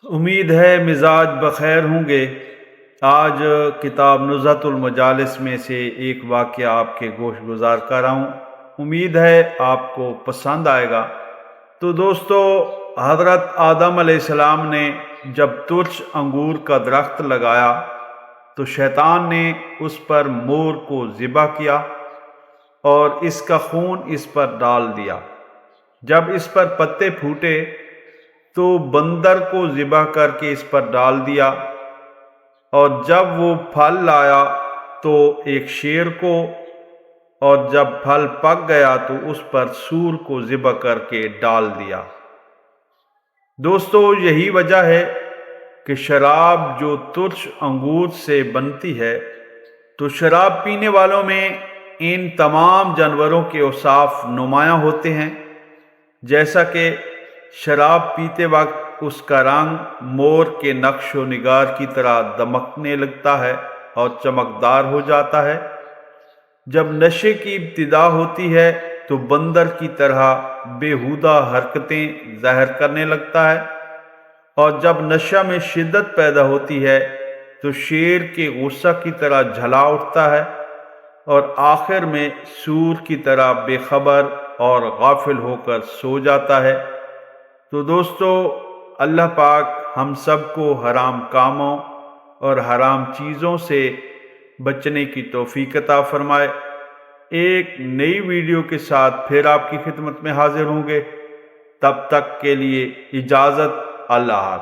امید ہے مزاج بخیر ہوں گے۔ آج کتاب نزہۃ المجالس میں سے ایک واقعہ آپ کے گوش گزار کر رہا ہوں، امید ہے آپ کو پسند آئے گا۔ تو دوستو، حضرت آدم علیہ السلام نے جب ترش انگور کا درخت لگایا تو شیطان نے اس پر مور کو ذبح کیا اور اس کا خون اس پر ڈال دیا۔ جب اس پر پتے پھوٹے تو بندر کو ذبح کر کے اس پر ڈال دیا، اور جب وہ پھل لایا تو ایک شیر کو، اور جب پھل پک گیا تو اس پر سور کو ذبح کر کے ڈال دیا۔ دوستو، یہی وجہ ہے کہ شراب جو ترش انگور سے بنتی ہے، تو شراب پینے والوں میں ان تمام جانوروں کے اوصاف نمایاں ہوتے ہیں، جیسا کہ شراب پیتے وقت اس کا رنگ مور کے نقش و نگار کی طرح دمکنے لگتا ہے اور چمکدار ہو جاتا ہے۔ جب نشے کی ابتدا ہوتی ہے تو بندر کی طرح بیہودہ حرکتیں ظاہر کرنے لگتا ہے، اور جب نشہ میں شدت پیدا ہوتی ہے تو شیر کے غصہ کی طرح جھلا اٹھتا ہے، اور آخر میں سور کی طرح بے خبر اور غافل ہو کر سو جاتا ہے۔ تو دوستو، اللہ پاک ہم سب کو حرام کاموں اور حرام چیزوں سے بچنے کی توفیق عطا فرمائے۔ ایک نئی ویڈیو کے ساتھ پھر آپ کی خدمت میں حاضر ہوں گے، تب تک کے لیے اجازت، اللہ حافظ۔